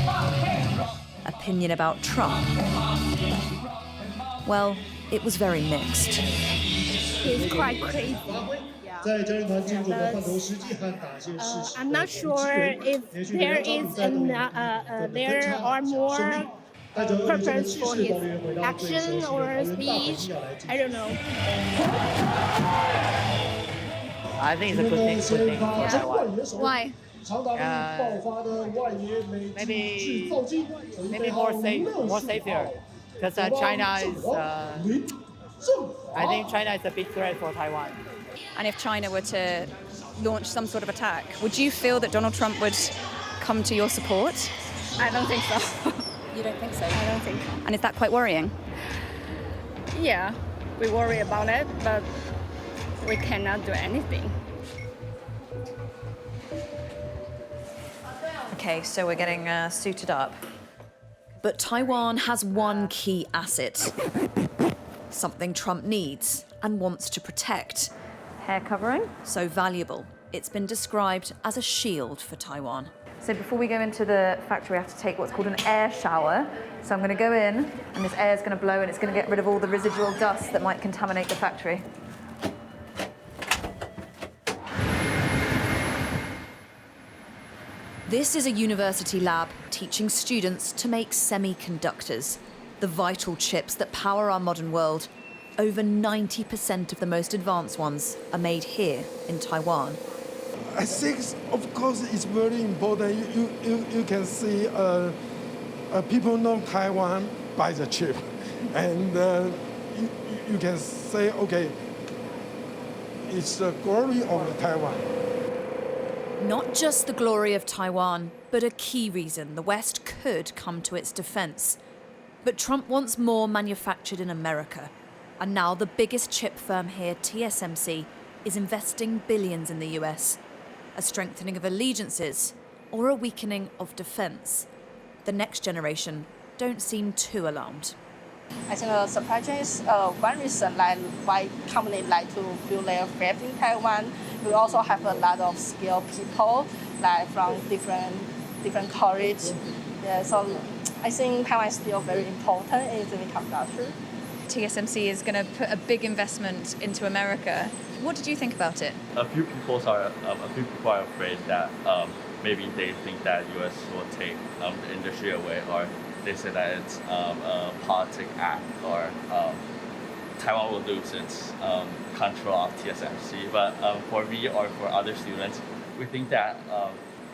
opinion about Trump, well, it was very mixed. He's quite crazy. I'm not sure if there is there are more purpose for his action or speech. I don't know. I think it's a good thing for Taiwan. Why? Maybe more safer, because China is. I think China is a big threat for Taiwan. And if China were to launch some sort of attack, would you feel that Donald Trump would come to your support? I don't think so. You don't think so? I don't think. And is that quite worrying? Yeah, we worry about it, but we cannot do anything. Okay, so we're getting suited up. But Taiwan has one key asset, something Trump needs and wants to protect. Hair covering? So valuable, it's been described as a shield for Taiwan. So before we go into the factory, we have to take what's called an air shower. So I'm going to go in, and this air is going to blow, and it's going to get rid of all the residual dust that might contaminate the factory. This is a university lab teaching students to make semiconductors, the vital chips that power our modern world. Over 90% of the most advanced ones are made here in Taiwan. I think, of course, it's very important. You can see people know Taiwan by the chip. And you can say, okay, it's the glory of Taiwan. Not just the glory of Taiwan, but a key reason the West could come to its defense. But Trump wants more manufactured in America. And now the biggest chip firm here, TSMC, is investing billions in the US. A strengthening of allegiances or a weakening of defense. The next generation don't seem too alarmed. I think the supply chain is one reason why companies like to build their fab in Taiwan. We also have a lot of skilled people from different colleges. Yeah, so I think Taiwan is still very important in the semiconductor. TSMC is going to put a big investment into America. What did you think about it? A few people are afraid that maybe they think that U.S. will take the industry away, or they say that it's a politic act, or Taiwan will lose its control of TSMC. But for me or for other students, we think that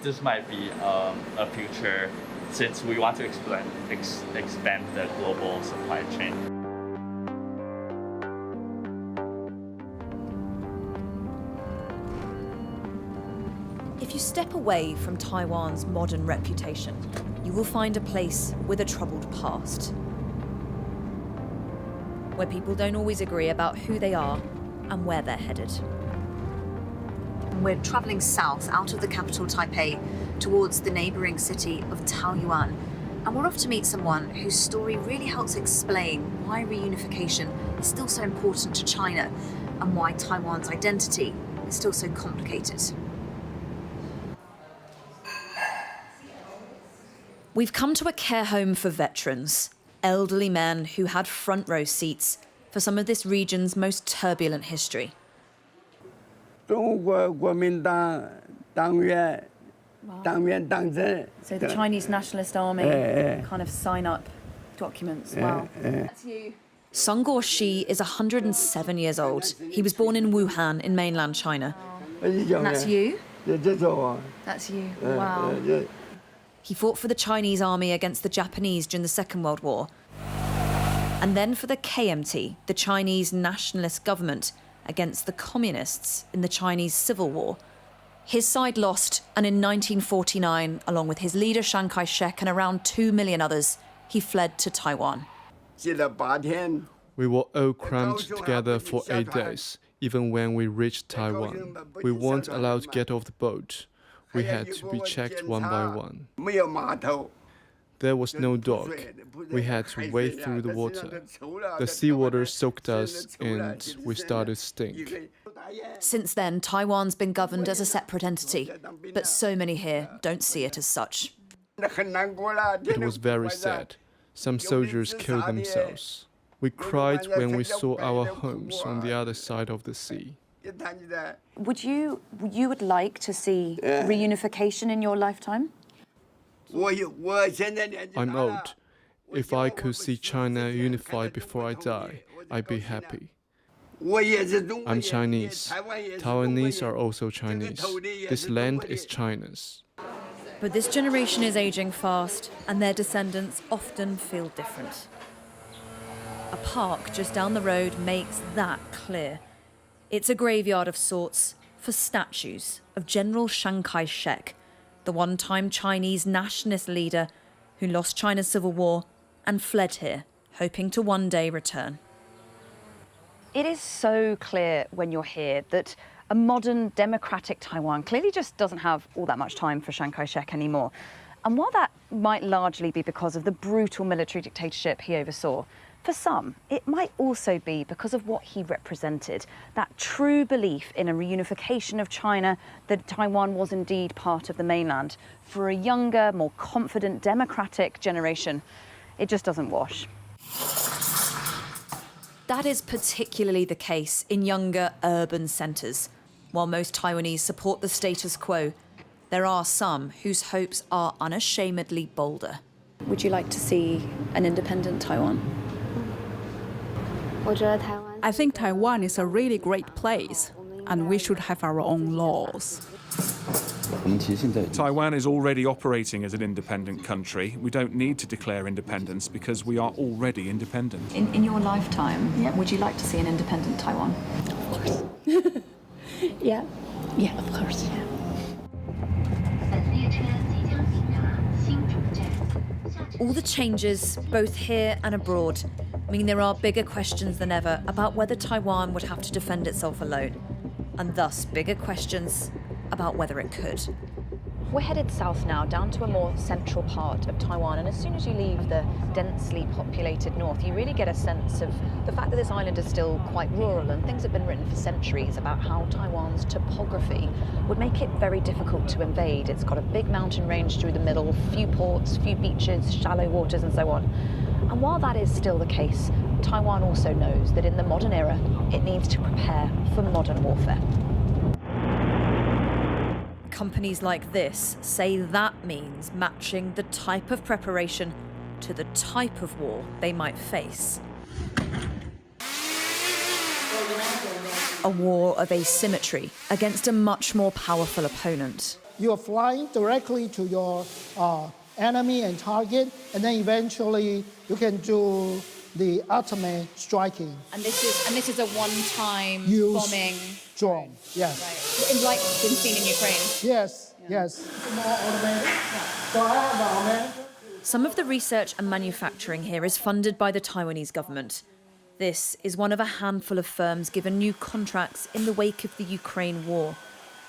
this might be a future, since we want to expand the global supply chain. If you step away from Taiwan's modern reputation, you will find a place with a troubled past, where people don't always agree about who they are and where they're headed. We're travelling south out of the capital Taipei towards the neighbouring city of Taoyuan, and we're off to meet someone whose story really helps explain why reunification is still so important to China and why Taiwan's identity is still so complicated. We've come to a care home for veterans, elderly men who had front row seats for some of this region's most turbulent history. So the Chinese Nationalist Army kind of sign up documents. Wow. That's you. Song Guoxi is 107 years old. He was born in Wuhan in mainland China. And that's you? That's you. Wow. He fought for the Chinese army against the Japanese during the Second World War. And then for the KMT, the Chinese nationalist government, against the communists in the Chinese Civil War. His side lost, and in 1949, along with his leader Chiang Kai-shek and around 2 million others, he fled to Taiwan. We were all crammed together for 8 days. Even when we reached Taiwan, we weren't allowed to get off the boat. We had to be checked one by one. There was no dock. We had to wade through the water. The seawater soaked us and we started to stink. Since then, Taiwan's been governed as a separate entity, but so many here don't see it as such. It was very sad. Some soldiers killed themselves. We cried when we saw our homes on the other side of the sea. You would like to see reunification in your lifetime? I'm old. If I could see China unified before I die, I'd be happy. I'm Chinese. Taiwanese are also Chinese. This land is China's. But this generation is aging fast, and their descendants often feel different. A park just down the road makes that clear. It's a graveyard of sorts for statues of General Chiang Kai-shek, the one-time Chinese nationalist leader who lost China's civil war and fled here, hoping to one day return. It is so clear when you're here that a modern democratic Taiwan clearly just doesn't have all that much time for Chiang Kai-shek anymore. And while that might largely be because of the brutal military dictatorship he oversaw, for some, it might also be because of what he represented, that true belief in a reunification of China, that Taiwan was indeed part of the mainland. For a younger, more confident, democratic generation, it just doesn't wash. That is particularly the case in younger urban centres. While most Taiwanese support the status quo, there are some whose hopes are unashamedly bolder. Would you like to see an independent Taiwan? I think Taiwan is a really great place, and we should have our own laws. Taiwan is already operating as an independent country. We don't need to declare independence because we are already independent. In your lifetime, would you like to see an independent Taiwan? Of course. Yeah, of course, yeah. All the changes, both here and abroad, mean there are bigger questions than ever about whether Taiwan would have to defend itself alone, and thus bigger questions about whether it could. We're headed south now, down to a more central part of Taiwan, and as soon as you leave the densely populated north, you really get a sense of the fact that this island is still quite rural, and things have been written for centuries about how Taiwan's topography would make it very difficult to invade. It's got a big mountain range through the middle, few ports, few beaches, shallow waters, and so on. And while that is still the case, Taiwan also knows that in the modern era, it needs to prepare for modern warfare. Companies like this say that means matching the type of preparation to the type of war they might face. A war of asymmetry against a much more powerful opponent. You are flying directly to your enemy and target, and then eventually you can do the ultimate striking. And this is a one-time bombing drone. Yes. Right. Like been seen in Ukraine. Yes. Yes. More automated. So I have the automatic. Some of the research and manufacturing here is funded by the Taiwanese government. This is one of a handful of firms given new contracts in the wake of the Ukraine war.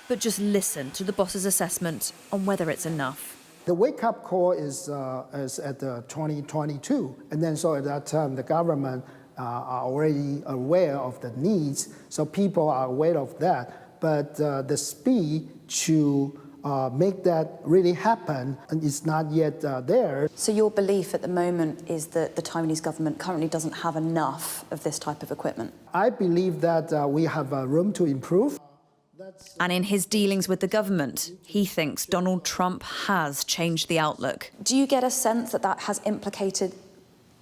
But just listen to the boss's assessment on whether it's enough. The wake-up call is at 2022, and then so at that time the government are already aware of the needs, so people are aware of that. But the speed to make that really happen, and it's not yet there. So your belief at the moment is that the Taiwanese government currently doesn't have enough of this type of equipment? I believe that we have room to improve. And in his dealings with the government, he thinks Donald Trump has changed the outlook. Do you get a sense that that has implicated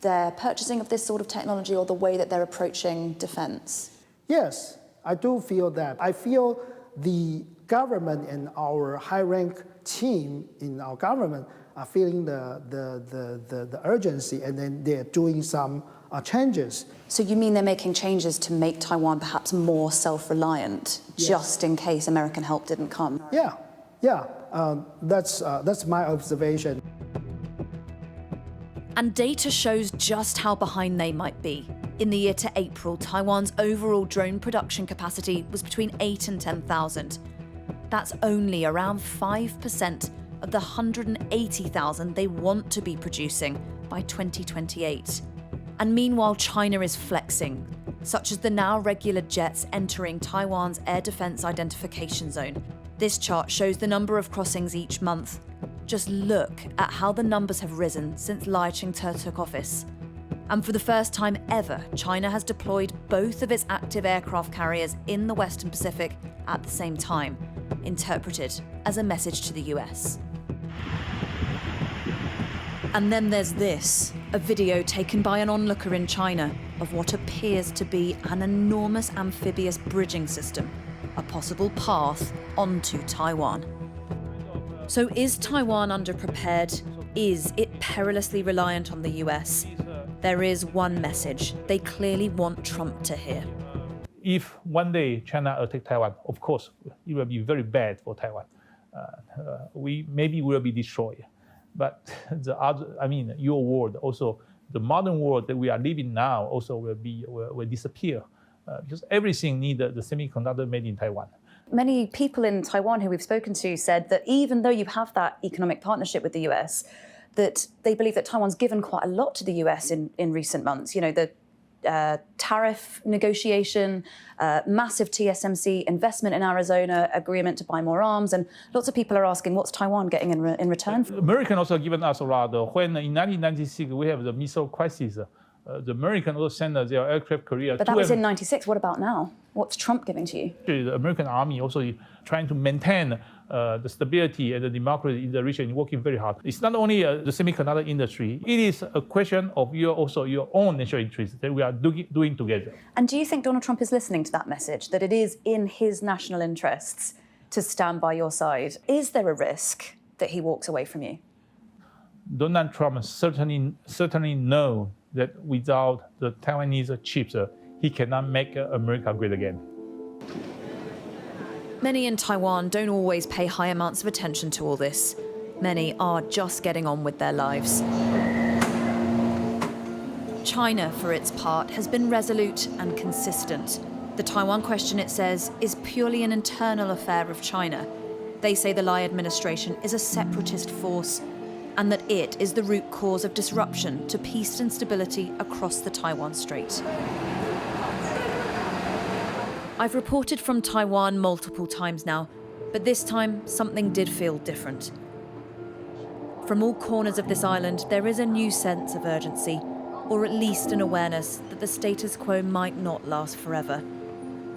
their purchasing of this sort of technology or the way that they're approaching defense? Yes, I do feel that. I feel the government and our high-rank team in our government are feeling the urgency, and then they're doing some changes. So you mean they're making changes to make Taiwan perhaps more self-reliant, just in case American help didn't come? Yeah, that's my observation. And data shows just how behind they might be. In the year to April, Taiwan's overall drone production capacity was between 8 and 10,000. That's only around 5% of the 180,000 they want to be producing by 2028. And meanwhile, China is flexing, such as the now regular jets entering Taiwan's air defense identification zone. This chart shows the number of crossings each month. Just look at how the numbers have risen since Lai Ching-te took office. And for the first time ever, China has deployed both of its active aircraft carriers in the Western Pacific at the same time, interpreted as a message to the US. And then there's this, a video taken by an onlooker in China of what appears to be an enormous amphibious bridging system, a possible path onto Taiwan. So is Taiwan underprepared? Is it perilously reliant on the US? There is one message they clearly want Trump to hear. If one day China attack Taiwan, of course, it will be very bad for Taiwan. We maybe will be destroyed. But your world, also the modern world that we are living now, also will disappear because everything needs the semiconductor made in Taiwan. Many people in Taiwan who we've spoken to said that even though you have that economic partnership with the US, that they believe that Taiwan's given quite a lot to the US in recent months. You know, the tariff negotiation, massive TSMC investment in Arizona, agreement to buy more arms, and lots of people are asking, what's Taiwan getting in return? American also given us a lot. When in 1996 we have the missile crisis, the American also sent their aircraft carrier. But that was in '96. What about now? What's Trump giving to you? The American army also trying to maintain the stability and the democracy in the region, working very hard. It's not only the semiconductor industry. It is a question of your own national interests that we are doing together. And do you think Donald Trump is listening to that message, that it is in his national interests to stand by your side? Is there a risk that he walks away from you? Donald Trump certainly knows that without the Taiwanese chips, he cannot make America great again. Many in Taiwan don't always pay high amounts of attention to all this. Many are just getting on with their lives. China, for its part, has been resolute and consistent. The Taiwan question, it says, is purely an internal affair of China. They say the Lai administration is a separatist force, and that it is the root cause of disruption to peace and stability across the Taiwan Strait. I've reported from Taiwan multiple times now, but this time something did feel different. From all corners of this island, there is a new sense of urgency, or at least an awareness that the status quo might not last forever.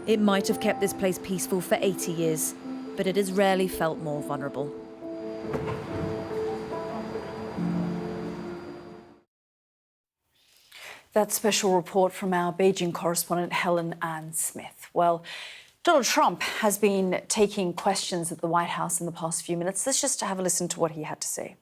It might have kept this place peaceful for 80 years, but it has rarely felt more vulnerable. That special report from our Beijing correspondent Helen Ann Smith. Well, Donald Trump has been taking questions at the White House in the past few minutes. Let's just have a listen to what he had to say.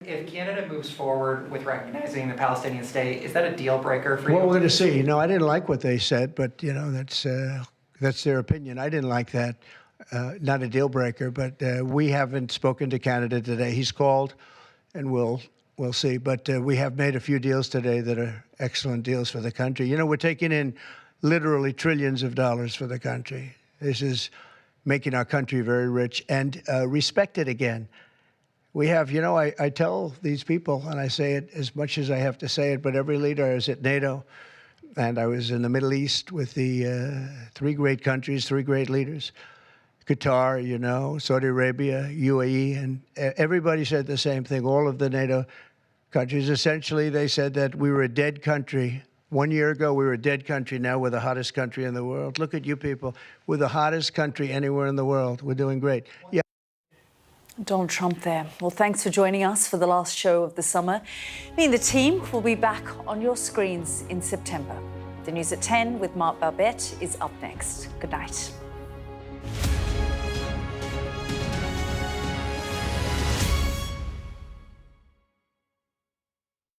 If Canada moves forward with recognizing the Palestinian state, is that a deal breaker for you? Well, we're going to see. No, I didn't like what they said, but that's their opinion. I didn't like that. Not a deal breaker, but we haven't spoken to Canada today. He's called, and we'll see. But we have made a few deals today that are excellent deals for the country. You know, we're taking in literally trillions of dollars for the country. This is making our country very rich and respected again. We have, you know, I tell these people, and I say it as much as I have to say it, but every leader is at NATO, and I was in the Middle East with the three great countries, three great leaders. Qatar, you know, Saudi Arabia, UAE, and everybody said the same thing. All of the NATO countries, essentially, they said that we were a dead country. 1 year ago, we were a dead country. Now we're the hottest country in the world. Look at you people. We're the hottest country anywhere in the world. We're doing great. Yeah. Donald Trump there. Well, thanks for joining us for the last show of the summer. Me and the team will be back on your screens in September. The News at 10 with Mark Barbette is up next. Good night.